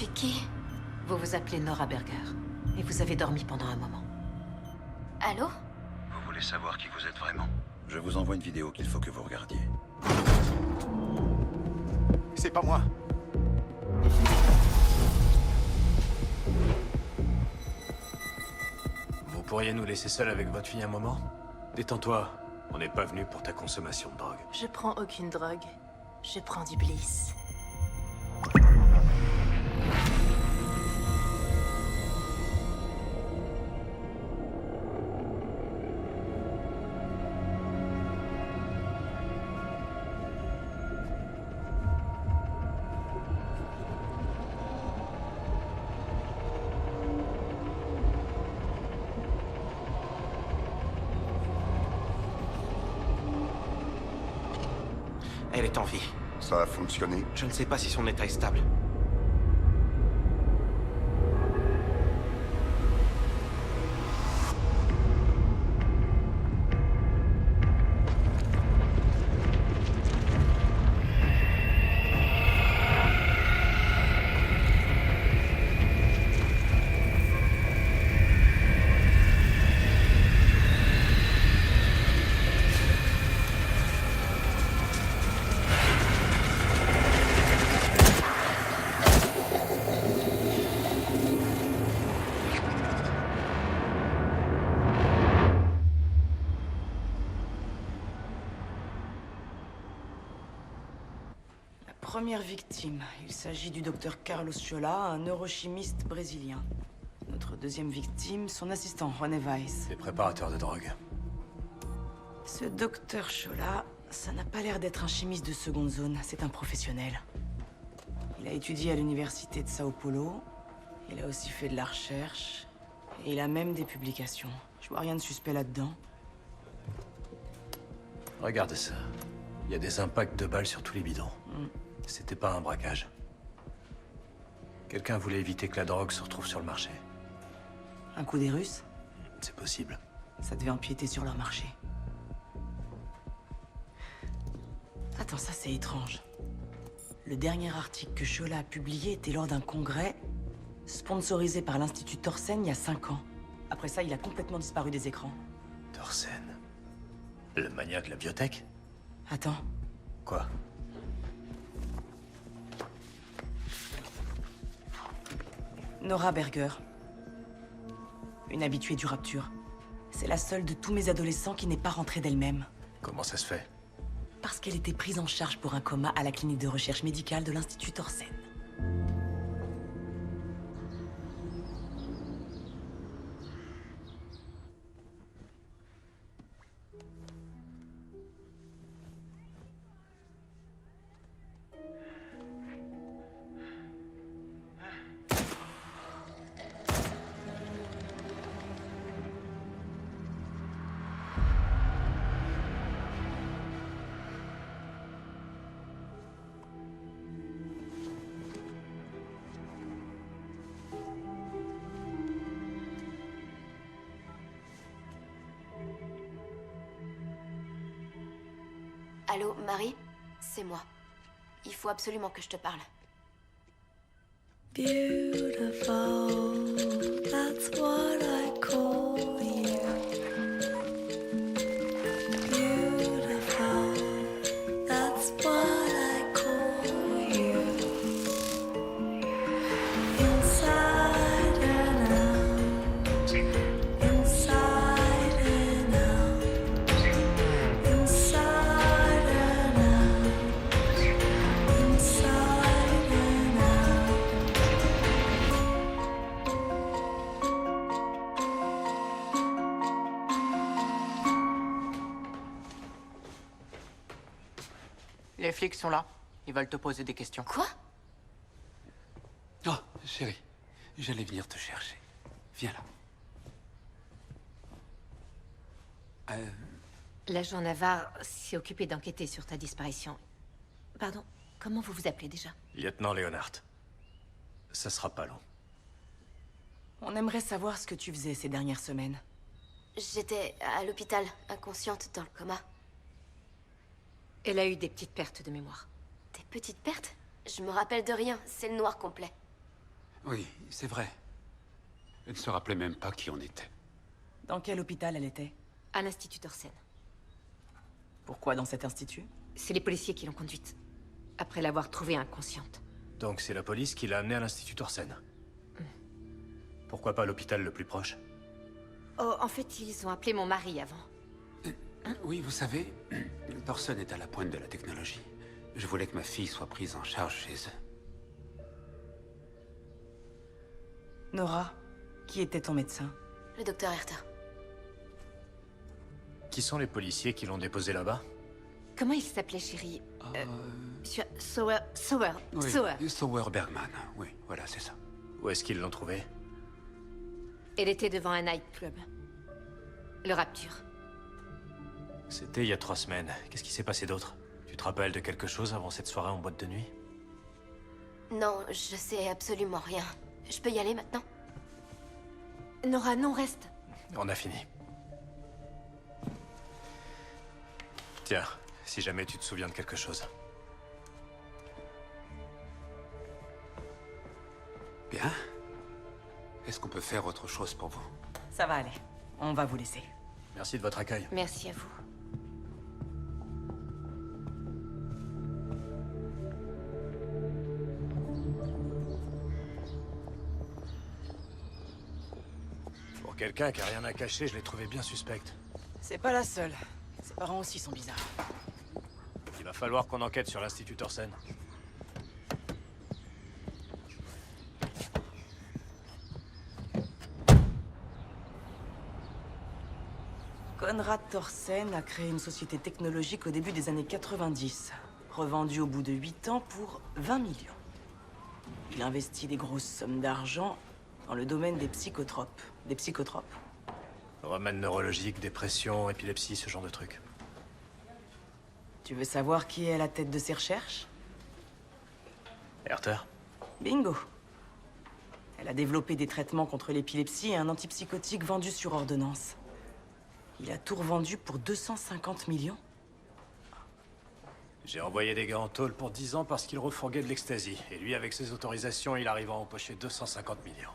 suis qui? Vous vous appelez Nora Berger. Et vous avez dormi pendant un moment. Allô? Vous voulez savoir qui vous êtes vraiment? Je vous envoie une vidéo qu'il faut que vous regardiez. C'est pas moi. Vous pourriez nous laisser seuls avec votre fille un moment? Détends-toi. On n'est pas venu pour ta consommation de drogue. Je prends aucune drogue. Je prends du bliss. Elle est en vie. Ça a fonctionné. Je ne sais pas si son état est stable. Première victime, il s'agit du docteur Carlos Chola, un neurochimiste brésilien. Notre deuxième victime, son assistant, René Weiss. Des préparateurs de drogue. Ce docteur Chola, ça n'a pas l'air d'être un chimiste de seconde zone, c'est un professionnel. Il a étudié à l'université de Sao Paulo, il a aussi fait de la recherche, et il a même des publications. Je vois rien de suspect là-dedans. Regardez ça. Il y a des impacts de balles sur tous les bidons. C'était pas un braquage. Quelqu'un voulait éviter que la drogue se retrouve sur le marché. Un coup des Russes? C'est possible. Ça devait empiéter sur leur marché. Attends, ça c'est étrange. Le dernier article que Chola a publié était lors d'un congrès sponsorisé par l'Institut Thorsen il y a 5 ans. Après ça, il a complètement disparu des écrans. Thorsen. Le mania de la biotech? Attends, Quoi? Nora Berger. Une habituée du Rapture. C'est la seule de tous mes adolescents qui n'est pas rentrée d'elle-même. Comment ça se fait? Parce qu'elle était prise en charge pour un coma à la clinique de recherche médicale de l'Institut Thorsen. Allô, Marie? C'est moi. Il faut absolument que je te parle. Beautiful, that's what I call you. Beautiful, that's what I call you. Inside and out, inside and out, inside and out, inside and out. Les flics sont là. Ils veulent te poser des questions. Quoi? Oh, chérie, j'allais venir te chercher. Viens là. L'agent Navarre s'est occupé d'enquêter sur ta disparition. Pardon, comment vous vous appelez déjà? Lieutenant Leonhardt. Ça sera pas long. On aimerait savoir ce que tu faisais ces dernières semaines. J'étais à l'hôpital, inconsciente, dans le coma. Elle a eu des petites pertes de mémoire. Des petites pertes? Je me rappelle de rien, c'est le noir complet. Oui, c'est vrai. Elle ne se rappelait même pas qui on était. Dans quel hôpital elle était? À l'Institut Thorsen. Pourquoi dans cet institut? C'est les policiers qui l'ont conduite. Après l'avoir trouvée inconsciente. Donc c'est la police qui l'a amenée à l'Institut Thorsen. Pourquoi pas l'hôpital le plus proche? Oh, en fait, ils ont appelé mon mari avant. Oui, vous savez, Thorsen est à la pointe de la technologie. Je voulais que ma fille soit prise en charge chez eux. Nora, qui était ton médecin? Le docteur Herter. Qui sont les policiers qui l'ont déposé là-bas? Comment il s'appelait, chérie Monsieur Sauer... Oui, Sauer. Sauer Bergman. Oui, voilà, c'est ça. Où est-ce qu'ils l'ont trouvé? Elle était devant un nightclub. Le Rapture. C'était il y a 3 semaines. Qu'est-ce qui s'est passé d'autre? Tu te rappelles de quelque chose avant cette soirée en boîte de nuit? Non, je sais absolument rien. Je peux y aller maintenant? Nora, non, reste. On a fini. Tiens, si jamais tu te souviens de quelque chose. Bien. Est-ce qu'on peut faire autre chose pour vous? Ça va aller. On va vous laisser. Merci de votre accueil. Merci à vous. Pour quelqu'un qui a rien à cacher, je l'ai trouvé bien suspecte. C'est pas la seule. Ses parents aussi sont bizarres. Il va falloir qu'on enquête sur l'Institut Thorsen. Konrad Thorsen a créé une société technologique au début des années 90, revendue au bout de 8 ans pour 20 millions. Il investit des grosses sommes d'argent dans le domaine des psychotropes. Des psychotropes? Remèdes neurologiques, dépression, épilepsie, ce genre de trucs. Tu veux savoir qui est à la tête de ces recherches? Herter? Bingo. Elle a développé des traitements contre l'épilepsie et un antipsychotique vendu sur ordonnance. Il a tout revendu pour 250 millions. J'ai envoyé des gars en tôle pour 10 ans parce qu'ils refourguaient de l'ecstasy. Et lui, avec ses autorisations, il arrive à empocher 250 millions.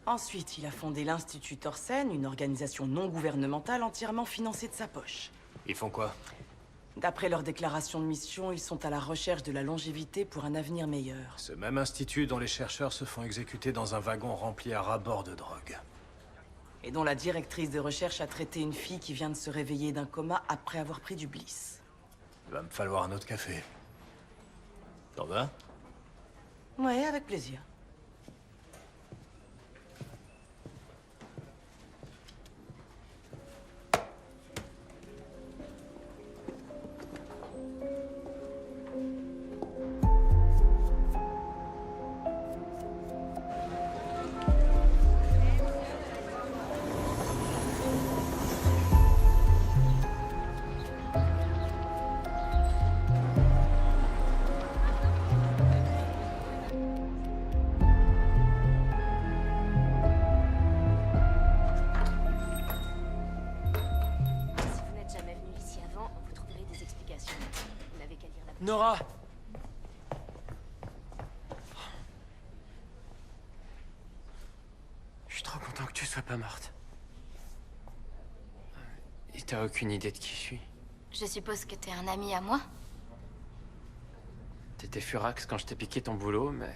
Ensuite, il a fondé l'Institut Thorsen, une organisation non gouvernementale entièrement financée de sa poche. Ils font quoi? D'après leur déclaration de mission, ils sont à la recherche de la longévité pour un avenir meilleur. Ce même institut dont les chercheurs se font exécuter dans un wagon rempli à ras-bord de drogue. Et dont la directrice de recherche a traité une fille qui vient de se réveiller d'un coma après avoir pris du bliss. Il va me falloir un autre café. T'en veux un? Ouais, avec plaisir. Nora! Je suis trop content que tu sois pas morte. Et t'as aucune idée de qui je suis? Je suppose que t'es un ami à moi? T'étais furax quand je t'ai piqué ton boulot, mais...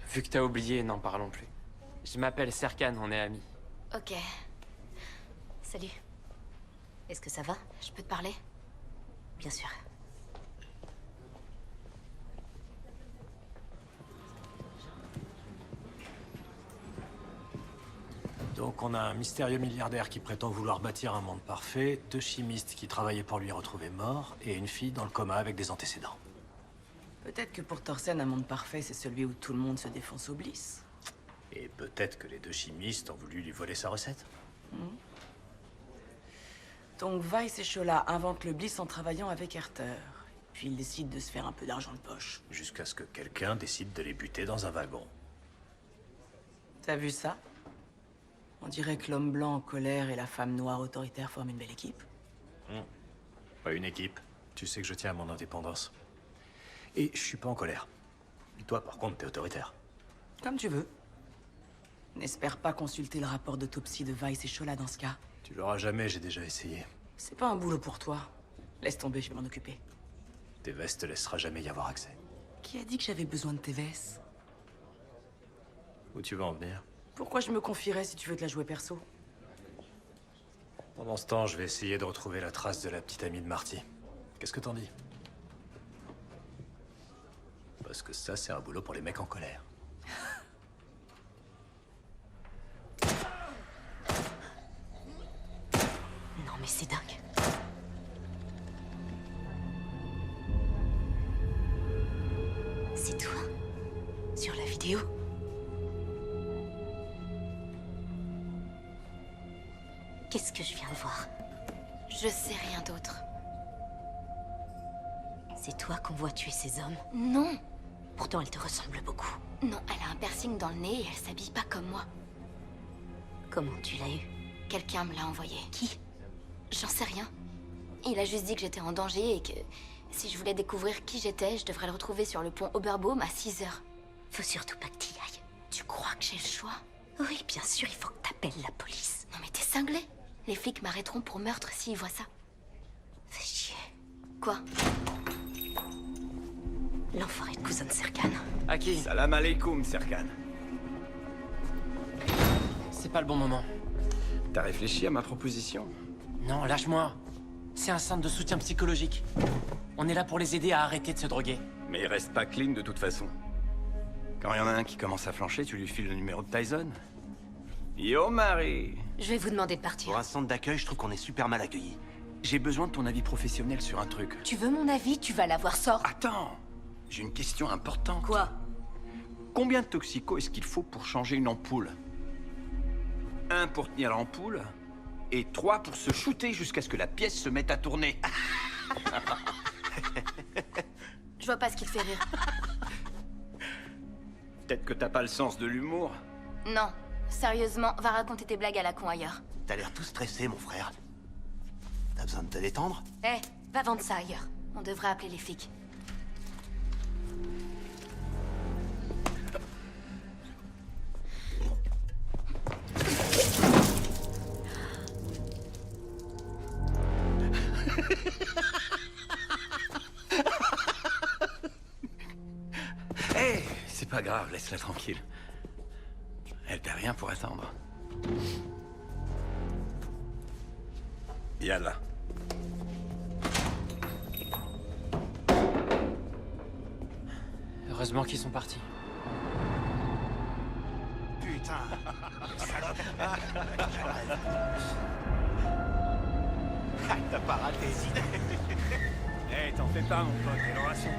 Vu que t'as oublié, n'en parlons plus. Je m'appelle Serkan, on est amis. Ok. Salut. Est-ce que ça va? Je peux te parler? Bien sûr. Donc on a un mystérieux milliardaire qui prétend vouloir bâtir un monde parfait, 2 chimistes qui travaillaient pour lui retrouvés morts, et une fille dans le coma avec des antécédents. Peut-être que pour Thorsen, un monde parfait, c'est celui où tout le monde se défonce au bliss. Et peut-être que les 2 chimistes ont voulu lui voler sa recette. Donc Weiss et Schola inventent le bliss en travaillant avec Herter. Puis ils décident de se faire un peu d'argent de poche. Jusqu'à ce que quelqu'un décide de les buter dans un wagon. T'as vu ça? On dirait que l'homme blanc en colère et la femme noire autoritaire forment une belle équipe. Pas une équipe. Tu sais que je tiens à mon indépendance. Et je suis pas en colère. Toi, par contre, t'es autoritaire. Comme tu veux. N'espère pas consulter le rapport d'autopsie de Weiss et Chola dans ce cas. Tu l'auras jamais, j'ai déjà essayé. C'est pas un boulot pour toi. Laisse tomber, je vais m'en occuper. Tevez te laissera jamais y avoir accès. Qui a dit que j'avais besoin de Tevez? Où tu vas en venir? Pourquoi je me confierais si tu veux te la jouer perso? Pendant ce temps, je vais essayer de retrouver la trace de la petite amie de Marty. Qu'est-ce que t'en dis? Parce que ça, c'est un boulot pour les mecs en colère. Non mais c'est dingue. C'est toi? Sur la vidéo? Qu'est-ce que je viens de voir? Je sais rien d'autre. C'est toi qu'on voit tuer ces hommes? Non. Pourtant, elle te ressemble beaucoup. Non, elle a un piercing dans le nez et elle s'habille pas comme moi. Comment tu l'as eu? Quelqu'un me l'a envoyé. Qui? J'en sais rien. Il a juste dit que j'étais en danger et que si je voulais découvrir qui j'étais, je devrais le retrouver sur le pont Oberbaum à 6 heures. Faut surtout pas que t'y ailles. Tu crois que j'ai le choix? Oui, bien sûr, il faut que t'appelles la police. Non mais t'es cinglé. Les flics m'arrêteront pour meurtre s'ils voient ça. Fais chier. Quoi? L'enfoiré de cousin de Serkan. À qui? Salam alaikum, Serkan. C'est pas le bon moment. T'as réfléchi à ma proposition? Non, lâche-moi. C'est un centre de soutien psychologique. On est là pour les aider à arrêter de se droguer. Mais il reste pas clean de toute façon. Quand il y en a un qui commence à flancher, tu lui files le numéro de Tyson. Yo, Marie! Je vais vous demander de partir. Pour un centre d'accueil, je trouve qu'on est super mal accueillis. J'ai besoin de ton avis professionnel sur un truc. Tu veux mon avis? Tu vas l'avoir, sort. Attends! J'ai une question importante. Quoi? Combien de toxicos est-ce qu'il faut pour changer une ampoule? 1 pour tenir l'ampoule, et 3 pour se shooter jusqu'à ce que la pièce se mette à tourner. Je vois pas ce qui te fait rire. Peut-être que t'as pas le sens de l'humour. Non. Sérieusement, va raconter tes blagues à la con ailleurs. T'as l'air tout stressé, mon frère. T'as besoin de te détendre? Eh, va vendre ça ailleurs. On devrait appeler les flics. Hé, c'est pas grave, laisse-la tranquille. Elle t'a rien pour attendre. Yalla. Heureusement qu'ils sont partis. Putain. T'as pas raté. Hé, t'en fais pas, mon pote, elle aura son coup.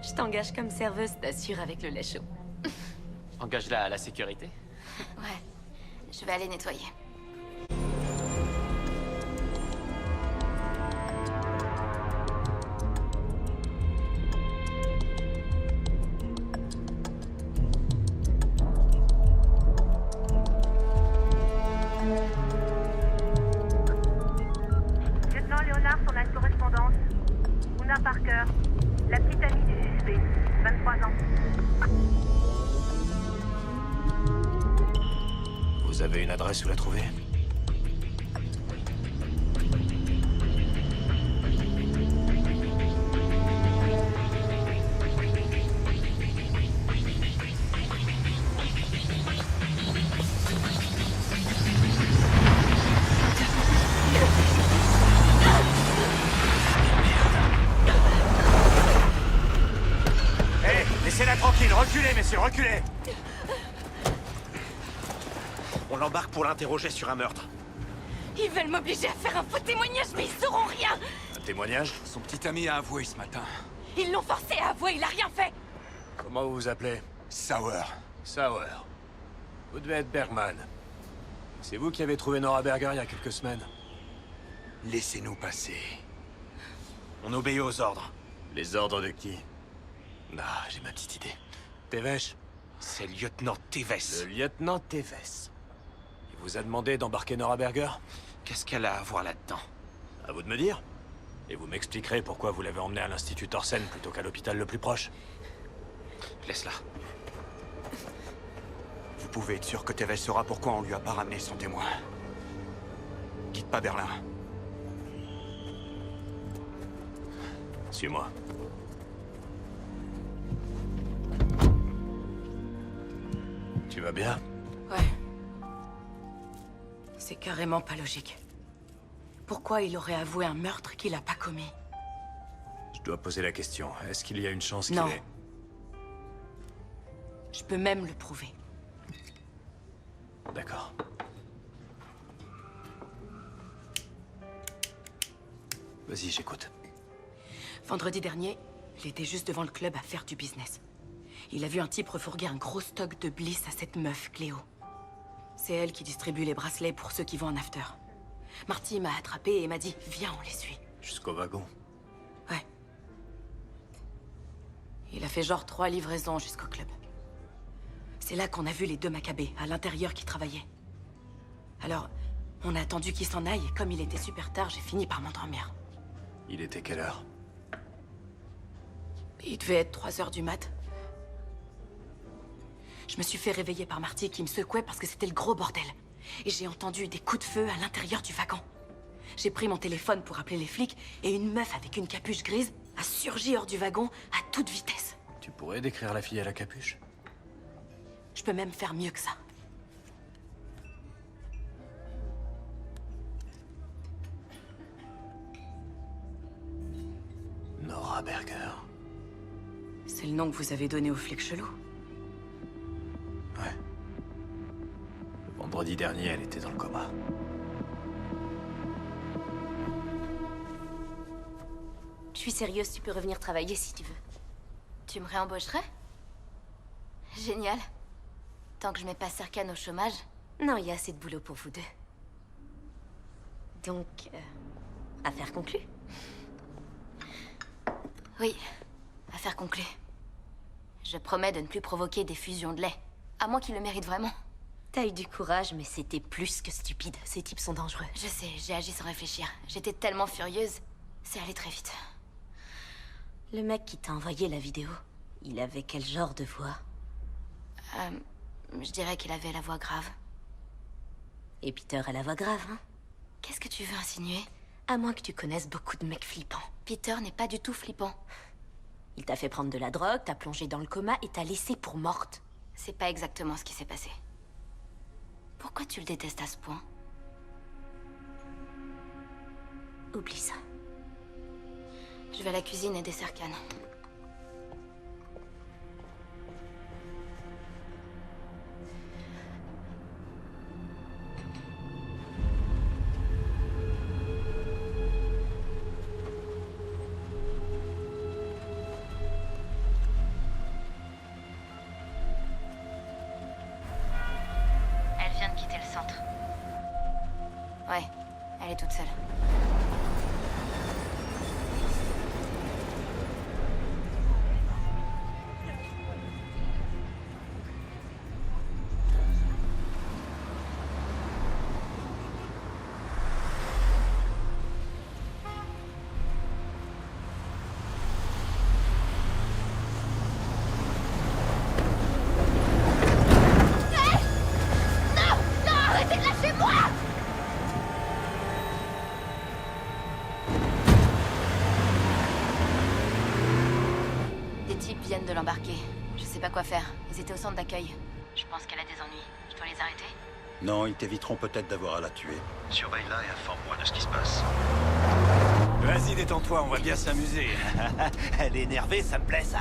Je t'engage comme serveuse, t'assures avec le lait chaud. Engage-la à la sécurité. Ouais. Je vais aller nettoyer. Lieutenant Léonard, on a une correspondance. Una Parker, la petite amie du suspect, 23 ans. Vous avez une adresse où la trouver? Hé, laissez-la tranquille, reculez, messieurs, reculez! On l'embarque pour l'interroger sur un meurtre. Ils veulent m'obliger à faire un faux témoignage, mais ils sauront rien. Un témoignage? Son petit ami a avoué ce matin. Ils l'ont forcé à avouer, il a rien fait. Comment vous vous appelez? Sauer. Sauer. Vous devez être Bergman. C'est vous qui avez trouvé Nora Berger il y a quelques semaines. Laissez-nous passer. On obéit aux ordres. Les ordres de qui? Ah, j'ai ma petite idée. Tevez? C'est le lieutenant Tevez. Le lieutenant Tevez. Il vous a demandé d'embarquer Nora Berger? Qu'est-ce qu'elle a à voir là-dedans? À vous de me dire. Et vous m'expliquerez pourquoi vous l'avez emmenée à l'Institut Thorsen plutôt qu'à l'hôpital le plus proche. Laisse-la. Vous pouvez être sûr que Tevel saura pourquoi on lui a pas ramené son témoin. Quitte pas Berlin. Suis-moi. Tu vas bien? Ouais. C'est carrément pas logique. Pourquoi il aurait avoué un meurtre qu'il a pas commis? Je dois poser la question. Est-ce qu'il y a une chance qu'il Non. ait... Je peux même le prouver. D'accord. Vas-y, j'écoute. Vendredi dernier, il était juste devant le club à faire du business. Il a vu un type refourguer un gros stock de Bliss à cette meuf, Cléo. C'est elle qui distribue les bracelets pour ceux qui vont en after. Marty m'a attrapé et m'a dit « Viens, on les suit. Jusqu'au wagon. » Ouais. Il a fait genre 3 livraisons jusqu'au club. C'est là qu'on a vu les 2 Maccabées, à l'intérieur, qui travaillaient. Alors, on a attendu qu'il s'en aille, et comme il était super tard, j'ai fini par m'endormir. Il était quelle heure? Il devait être 3 heures du mat'. Je me suis fait réveiller par Marty qui me secouait parce que c'était le gros bordel. Et j'ai entendu des coups de feu à l'intérieur du wagon. J'ai pris mon téléphone pour appeler les flics et une meuf avec une capuche grise a surgi hors du wagon à toute vitesse. Tu pourrais décrire la fille à la capuche? Je peux même faire mieux que ça. Nora Berger. C'est le nom que vous avez donné au flic chelou. Ouais. Le vendredi dernier, elle était dans le coma. Je suis sérieuse, tu peux revenir travailler si tu veux. Tu me réembaucherais? Génial. Tant que je mets pas Serkan au chômage. Non, il y a assez de boulot pour vous deux. Donc, affaire conclue? Oui, affaire conclue. Je promets de ne plus provoquer des fusions de lait. À moins qu'il le mérite vraiment. T'as eu du courage, mais c'était plus que stupide. Ces types sont dangereux. Je sais, j'ai agi sans réfléchir. J'étais tellement furieuse. C'est allé très vite. Le mec qui t'a envoyé la vidéo, il avait quel genre de voix? Je dirais qu'il avait la voix grave. Et Peter a la voix grave, hein? Qu'est-ce que tu veux insinuer? À moins que tu connaisses beaucoup de mecs flippants. Peter n'est pas du tout flippant. Il t'a fait prendre de la drogue, t'a plongé dans le coma et t'a laissé pour morte. C'est pas exactement ce qui s'est passé. Pourquoi tu le détestes à ce point? Oublie ça. Je vais à la cuisine aider Serkan. Elle vient de quitter le centre. Ouais, elle est toute seule. Viennent de l'embarquer. Je sais pas quoi faire. Ils étaient au centre d'accueil. Je pense qu'elle a des ennuis. Je dois les arrêter? Non, ils t'éviteront peut-être d'avoir à la tuer. Surveille-la et informe-moi de ce qui se passe. Vas-y, détends-toi, on va bien s'amuser. Elle est énervée, ça me plaît, ça.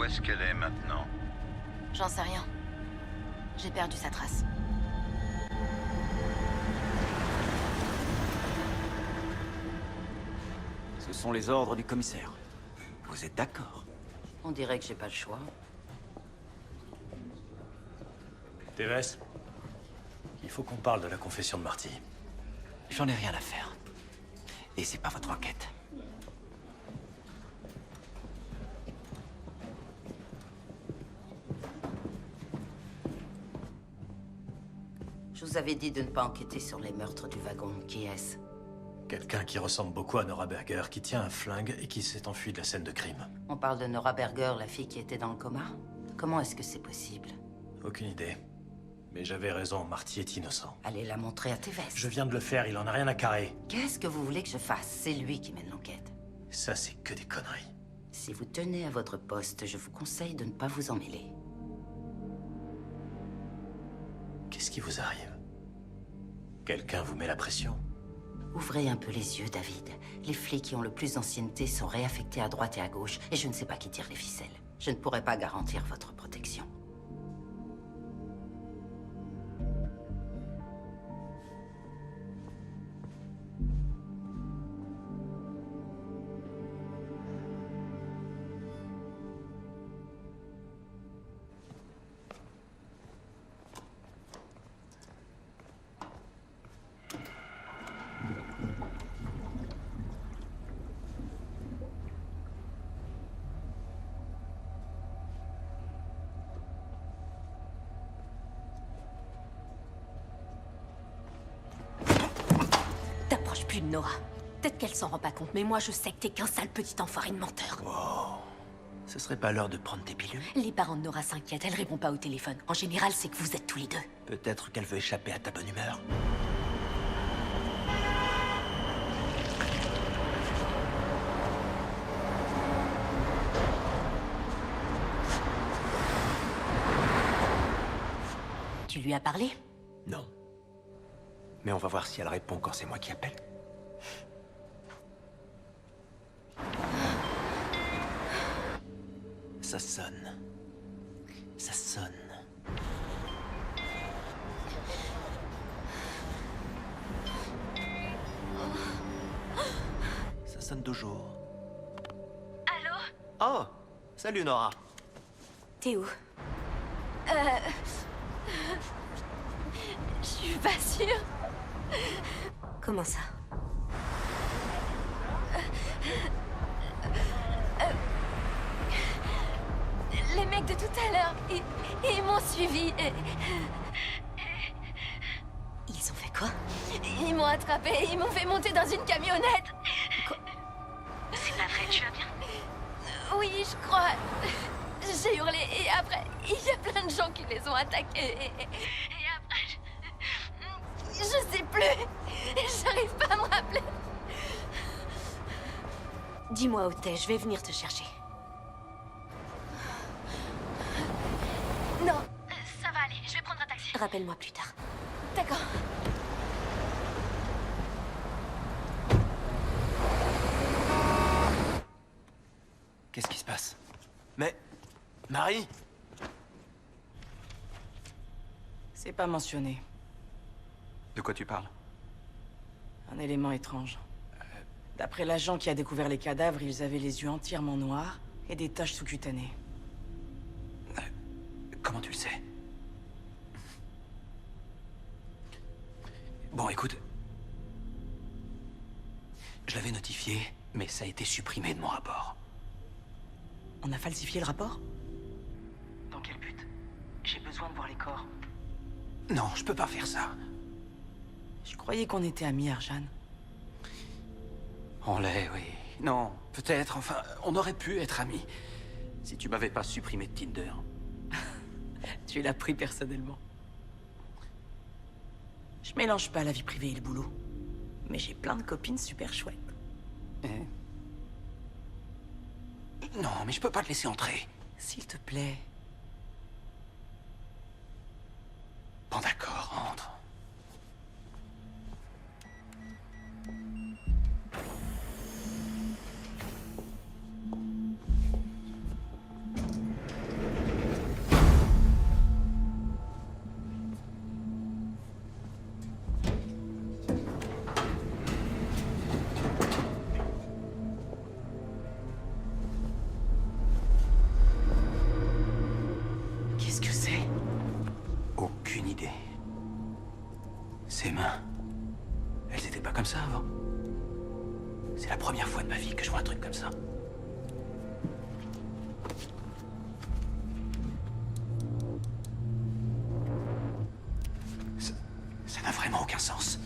Où est-ce qu'elle est maintenant? J'en sais rien. J'ai perdu sa trace. Ce sont les ordres du commissaire. Vous êtes d'accord? On dirait que j'ai pas le choix. Tévès, il faut qu'on parle de la confession de Marty. J'en ai rien à faire. Et c'est pas votre enquête. Je vous avais dit de ne pas enquêter sur les meurtres du wagon. Qui est-ce? Quelqu'un qui ressemble beaucoup à Nora Berger, qui tient un flingue et qui s'est enfui de la scène de crime. On parle de Nora Berger, la fille qui était dans le coma? Comment est-ce que c'est possible? Aucune idée. Mais j'avais raison, Marty est innocent. Allez la montrer à Tévès. Je viens de le faire, il en a rien à carrer. Qu'est-ce que vous voulez que je fasse? C'est lui qui mène l'enquête. Ça, c'est que des conneries. Si vous tenez à votre poste, je vous conseille de ne pas vous en mêler. Qu'est-ce qui vous arrive? Quelqu'un vous met la pression? Ouvrez un peu les yeux, David. Les flics qui ont le plus d'ancienneté sont réaffectés à droite et à gauche, et je ne sais pas qui tire les ficelles. Je ne pourrai pas garantir votre protection. T'approches plus de Nora. Peut-être qu'elle s'en rend pas compte, mais moi je sais que t'es qu'un sale petit enfoiré de menteur. Wow. Ce serait pas l'heure de prendre tes pilules? Les parents de Nora s'inquiètent, elle répond pas au téléphone. En général, c'est que vous êtes tous les deux. Peut-être qu'elle veut échapper à ta bonne humeur. Tu lui as parlé? Non. Mais on va voir si elle répond quand c'est moi qui appelle. Ça sonne. Ça sonne. Ça sonne toujours. Allô? Oh! Salut Nora. T'es où? Je suis pas sûre. Comment ça? Les mecs de tout à l'heure, ils m'ont suivi et... Ils ont fait quoi? Ils m'ont attrapé et ils m'ont fait monter dans une camionnette. C'est pas vrai, tu vas bien? Oui, je crois. J'ai hurlé et après, il y a plein de gens qui les ont attaqués. Et après, je sais plus. J'arrive pas à me rappeler. Dis-moi où t'es, je vais venir te chercher. Non, ça va aller. Je vais prendre un taxi. Rappelle-moi plus tard. D'accord. Qu'est-ce qui se passe? Mais... Marie? C'est pas mentionné. De quoi tu parles? Un élément étrange. D'après l'agent qui a découvert les cadavres, ils avaient les yeux entièrement noirs et des taches sous-cutanées. Comment tu le sais? Bon, écoute... Je l'avais notifié, mais ça a été supprimé de mon rapport. On a falsifié le rapport? Dans quel but? J'ai besoin de voir les corps. Non, je peux pas faire ça. Je croyais qu'on était amis, Arjan. On l'est, oui. Non, peut-être, enfin, on aurait pu être amis. Si tu m'avais pas supprimé de Tinder. Tu l'as pris personnellement. Je mélange pas la vie privée et le boulot. Mais j'ai plein de copines super chouettes. Non, mais je peux pas te laisser entrer. S'il te plaît. Bon, d'accord, entre. Ses mains. Elles étaient pas comme ça avant. C'est la première fois de ma vie que je vois un truc comme ça. Ça n'a vraiment aucun sens.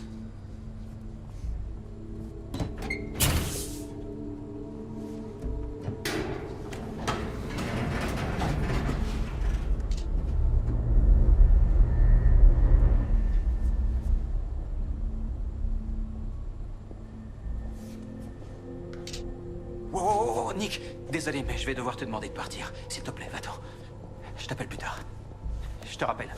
Oh, Nick, désolé, mais je vais devoir te demander de partir. S'il te plaît, va-t'en. Je t'appelle plus tard. Je te rappelle.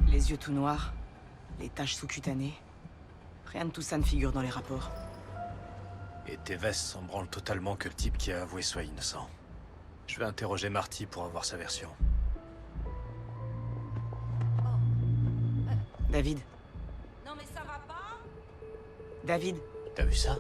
Les yeux tout noirs, les taches sous-cutanées. Rien de tout ça ne figure dans les rapports. Et Tevez s'en branle totalement que le type qui a avoué soit innocent. Je vais interroger Marty pour avoir sa version. David. Non mais ça va pas? David. T'as vu ça?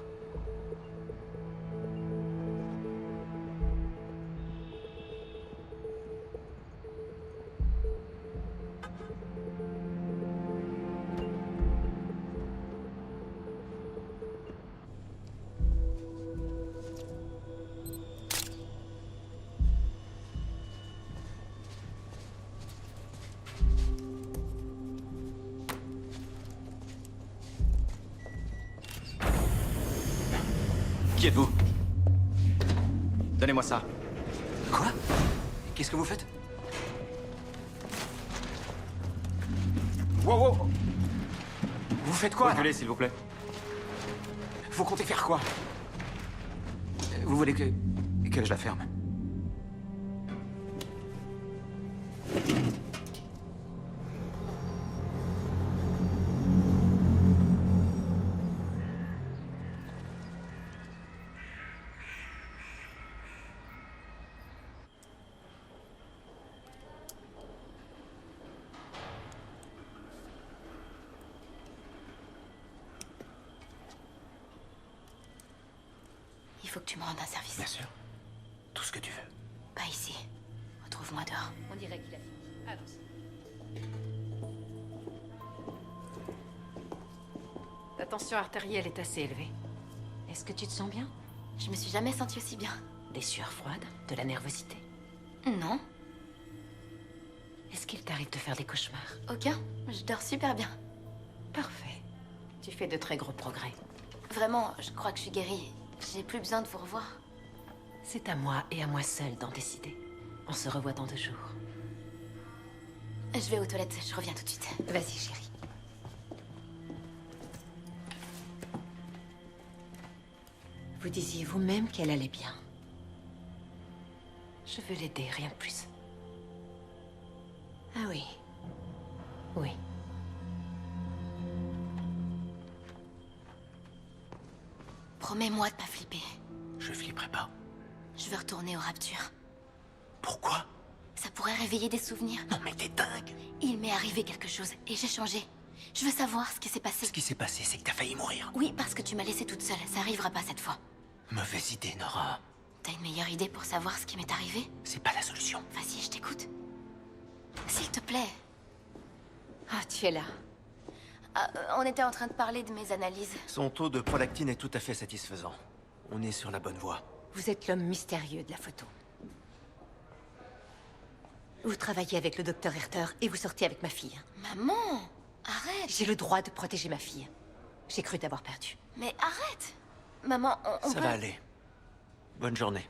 Qui êtes-vous? Donnez-moi ça. Quoi? Qu'est-ce que vous faites? Wow, wow! Vous faites quoi? Reculez, s'il vous plaît. Vous comptez faire quoi? Vous voulez que je la ferme? Il faut que tu me rendes un service. Bien sûr. Tout ce que tu veux. Pas ici. Retrouve-moi dehors. On dirait qu'il a fini. Allons-y. Ta tension artérielle est assez élevée. Est-ce que tu te sens bien? Je me suis jamais sentie aussi bien. Des sueurs froides? De la nervosité? Non, Est-ce qu'il t'arrive de faire des cauchemars? aucun. Je dors super bien. Parfait. Tu fais de très gros progrès. Vraiment, je crois que je suis guérie. J'ai plus besoin de vous revoir. C'est à moi et à moi seule d'en décider. On se revoit dans 2 jours. Je vais aux toilettes, je reviens tout de suite. Vas-y, chérie. Vous disiez vous-même qu'elle allait bien. Je veux l'aider, rien de plus. Ah oui. Oui. Promets-moi de pas flipper. Je flipperai pas. Je veux retourner aux raptures. Pourquoi? Ça pourrait réveiller des souvenirs. Non mais t'es dingue! Il m'est arrivé quelque chose et j'ai changé. Je veux savoir ce qui s'est passé. Ce qui s'est passé, c'est que t'as failli mourir. Oui, parce que tu m'as laissée toute seule. Ça arrivera pas cette fois. Mauvaise idée, Nora. T'as une meilleure idée pour savoir ce qui m'est arrivé? C'est pas la solution. Vas-y, je t'écoute. S'il te plaît. Ah, tu es là. On était en train de parler de mes analyses. Son taux de prolactine est tout à fait satisfaisant. On est sur la bonne voie. Vous êtes l'homme mystérieux de la photo. Vous travaillez avec le docteur Herter et vous sortez avec ma fille. Maman, arrête. J'ai le droit de protéger ma fille. J'ai cru t'avoir perdu. Mais arrête. Maman, on Ça peut... va aller. Bonne journée.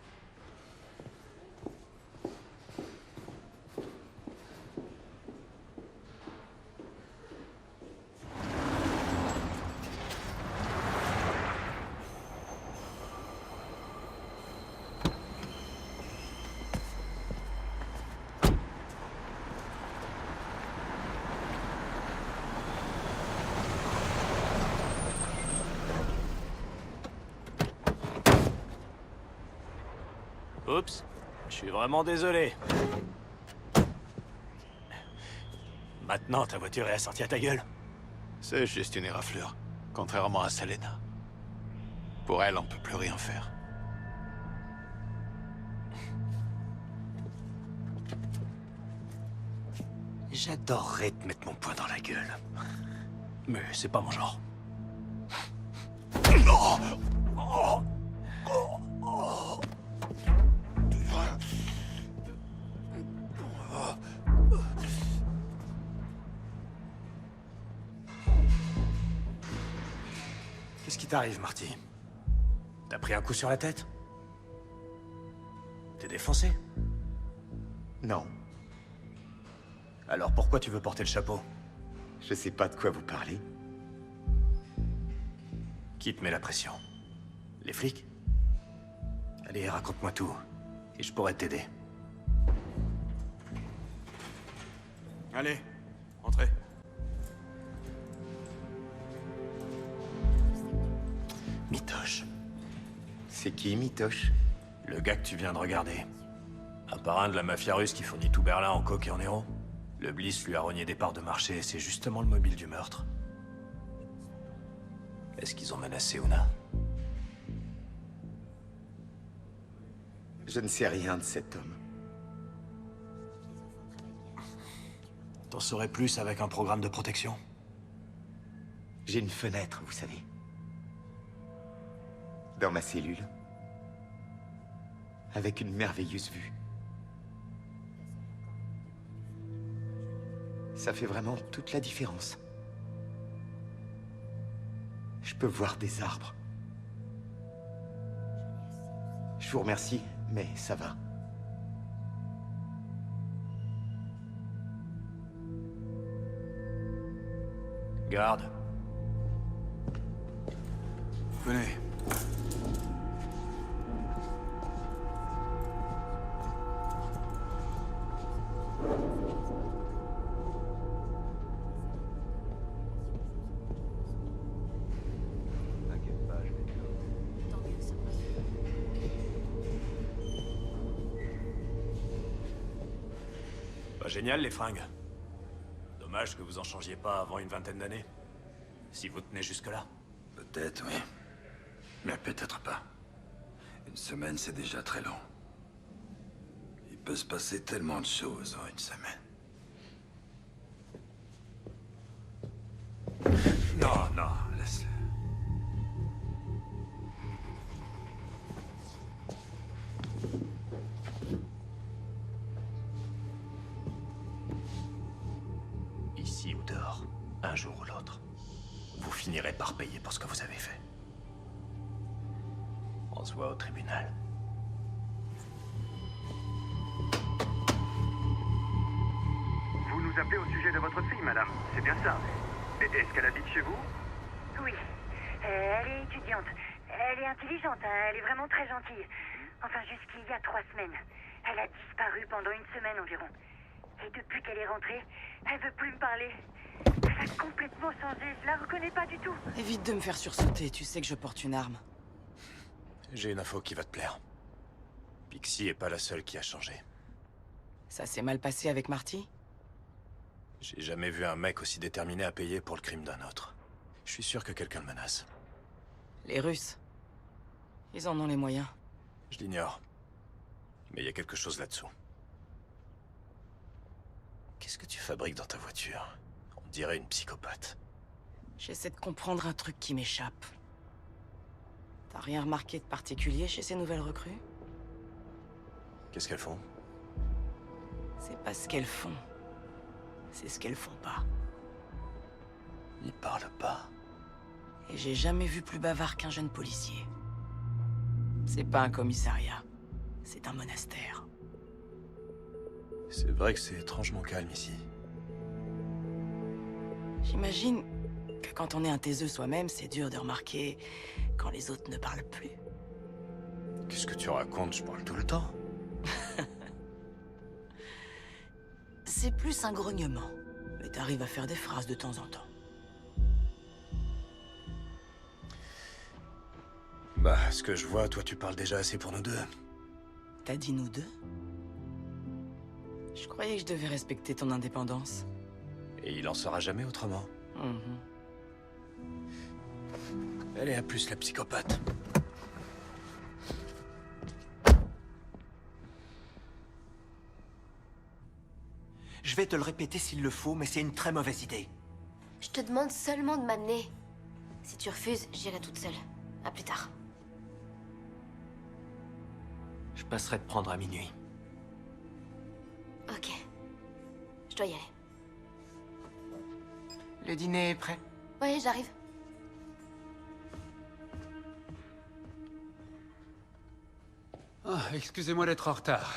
Oups, je suis vraiment désolé. Maintenant, ta voiture est assortie à ta gueule. C'est juste une éraflure, contrairement à Selena. Pour elle, on peut plus rien faire. J'adorerais te mettre mon poing dans la gueule. Mais c'est pas mon genre. Qu'est-ce qui t'arrive, Marty? T'as pris un coup sur la tête? T'es défoncé? Non, Alors pourquoi tu veux porter le chapeau? je sais pas de quoi vous parlez. Qui te met la pression? Les flics? Allez, raconte-moi tout, et je pourrais t'aider. Allez, entrez. Mitoche. C'est qui, Mitoche? Le gars que tu viens de regarder. Un parrain de la mafia russe qui fournit tout Berlin en coke et en héros. Le Bliss lui a rogné des parts de marché et c'est justement le mobile du meurtre. Est-ce qu'ils ont menacé Una? Je ne sais rien de cet homme. T'en saurais plus avec un programme de protection? J'ai une fenêtre, vous savez. Dans ma cellule. Avec une merveilleuse vue. Ça fait vraiment toute la différence. Je peux voir des arbres. Je vous remercie, mais ça va. Garde. Venez. Pas génial, les fringues. Dommage que vous en changiez pas avant une vingtaine d'années. Si vous tenez jusque-là. Peut-être, oui. Mais peut-être pas. Une semaine, c'est déjà très long. Il peut se passer tellement de choses en une semaine. Non, non, laisse-le. Ici ou dehors, un jour ou l'autre, vous finirez par payer pour ce que vous avez fait. On se voit au tribunal. Vous nous appelez au sujet de votre fille, madame. C'est bien ça. Est-ce qu'elle habite chez vous? Oui. Elle est étudiante. Elle est intelligente, hein. Elle est vraiment très gentille. Enfin, jusqu'il y a 3 semaines. Elle a disparu pendant une semaine environ. Et depuis qu'elle est rentrée, elle veut plus me parler. Elle a complètement changé, je la reconnais pas du tout. Évite de me faire sursauter, tu sais que je porte une arme. J'ai une info qui va te plaire. Pixie est pas la seule qui a changé. Ça s'est mal passé avec Marty? J'ai jamais vu un mec aussi déterminé à payer pour le crime d'un autre. Je suis sûr que quelqu'un le menace. Les Russes. Ils en ont les moyens. Je l'ignore. Mais il y a quelque chose là-dessous. Qu'est-ce que tu fabriques dans ta voiture? On dirait une psychopathe. J'essaie de comprendre un truc qui m'échappe. T'as rien remarqué de particulier chez ces nouvelles recrues? Qu'est-ce qu'elles font? C'est pas ce qu'elles font. C'est ce qu'elles font pas. Ils parlent pas. Et j'ai jamais vu plus bavard qu'un jeune policier. C'est pas un commissariat. C'est un monastère. C'est vrai que c'est étrangement calme ici. J'imagine que quand on est un taiseux soi-même, c'est dur de remarquer quand les autres ne parlent plus. Qu'est-ce que tu racontes? Je parle tout le temps. C'est plus un grognement. Mais t'arrives à faire des phrases de temps en temps. Bah, ce que je vois, toi tu parles déjà assez pour nous deux. T'as dit nous deux? Je croyais que je devais respecter ton indépendance. Et il en sera jamais autrement. Allez, à plus la psychopathe. Je vais te le répéter s'il le faut, mais c'est une très mauvaise idée. Je te demande seulement de m'amener. Si tu refuses, j'irai toute seule. À plus tard. Je passerai te prendre à minuit. Ok. Je dois y aller. Le dîner est prêt. Oui, j'arrive. Oh, excusez-moi d'être en retard.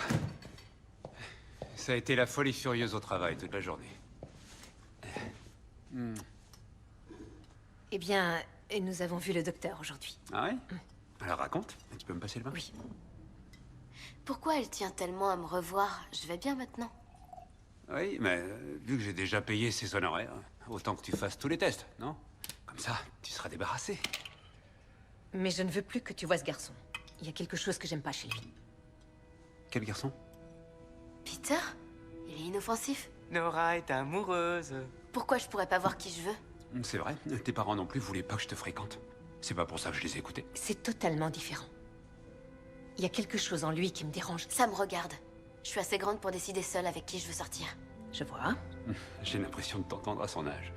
Ça a été la folie furieuse au travail toute la journée. Eh bien, nous avons vu le docteur aujourd'hui. Ah ouais? Alors raconte, tu peux me passer le bain? Oui. Pourquoi elle tient tellement à me revoir? Je vais bien maintenant. Oui, mais vu que j'ai déjà payé ses honoraires, autant que tu fasses tous les tests, non? Comme ça, tu seras débarrassé. Mais je ne veux plus que tu vois ce garçon. Il y a quelque chose que j'aime pas chez lui. Quel garçon? Peter? Il est inoffensif. Nora est amoureuse. Pourquoi je pourrais pas voir qui je veux? C'est vrai, tes parents non plus voulaient pas que je te fréquente. C'est pas pour ça que je les ai écoutés. C'est totalement différent. Il y a quelque chose en lui qui me dérange. Ça me regarde. Je suis assez grande pour décider seule avec qui je veux sortir. Je vois. J'ai l'impression de t'entendre à son âge.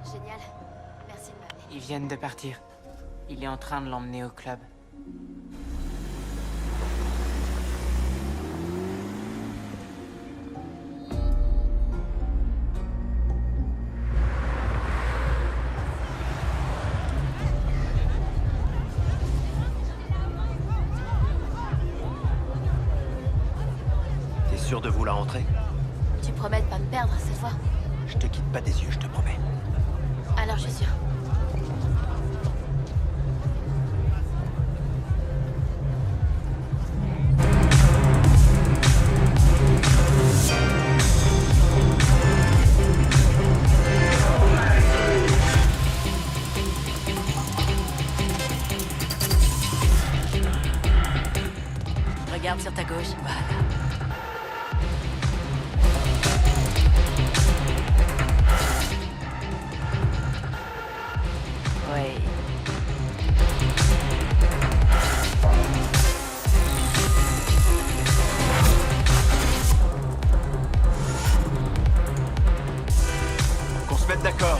Génial. Merci de m'amener. Ils viennent de partir. Il est en train de l'emmener au club. T'es sûr de vouloir entrer? Tu promets de pas me perdre cette fois? Je te quitte pas des yeux, je te promets. Alors je suis sûre. Regarde sur ta gauche. Voilà. Oui. Qu'on se mette d'accord.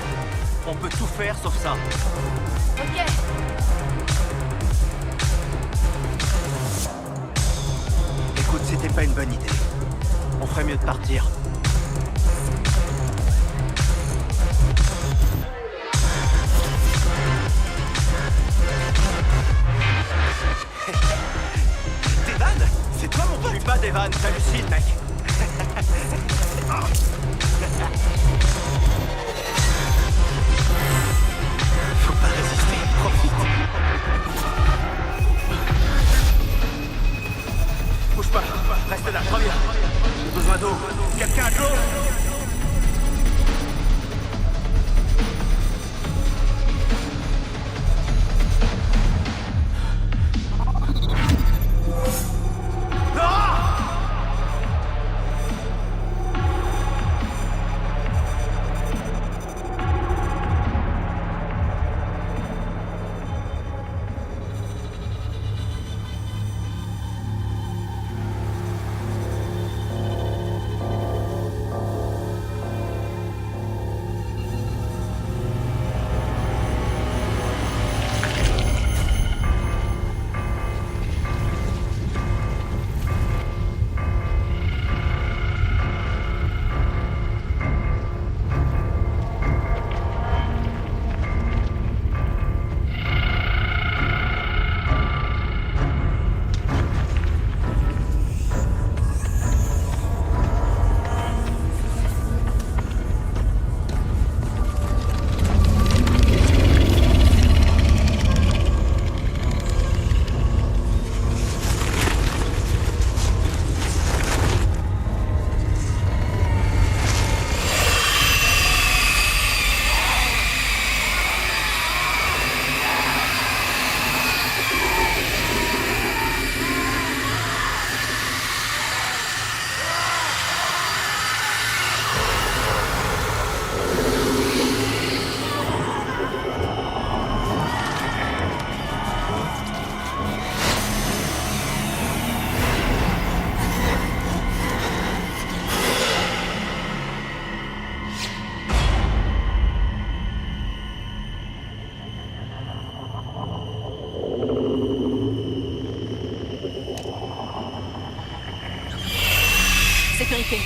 On peut tout faire sauf ça. Ok. Écoute, c'était pas une bonne idée. On ferait mieux de partir. Devan? C'est toi mon pote? Je suis pas Devan, t'hallucines, mec. Faut pas résister, profite. Bouge pas, reste là, reviens. J'ai besoin d'eau. Quelqu'un a de l'eau? sécurité.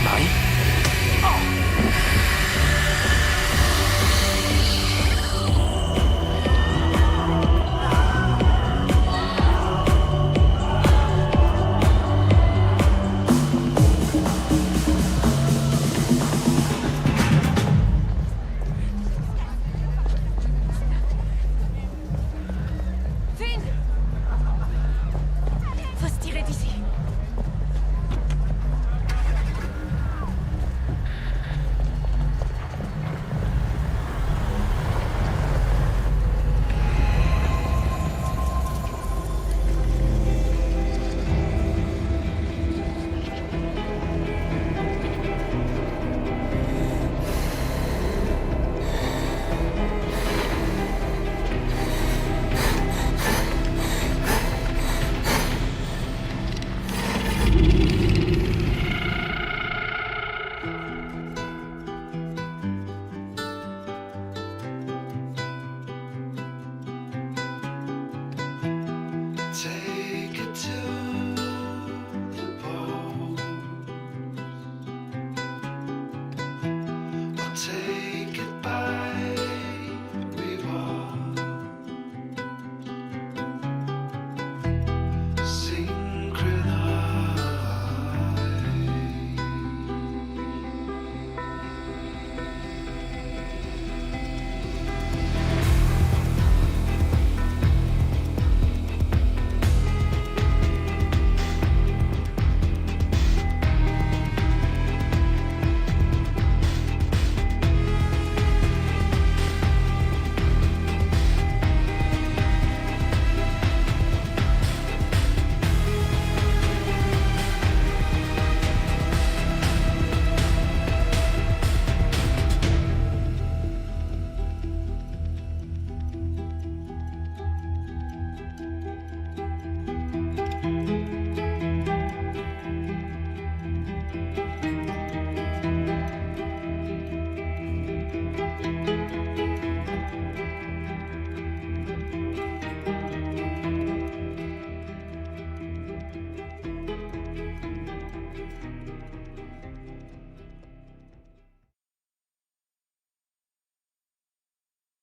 Marie? Finn! Faut se tirer d'ici.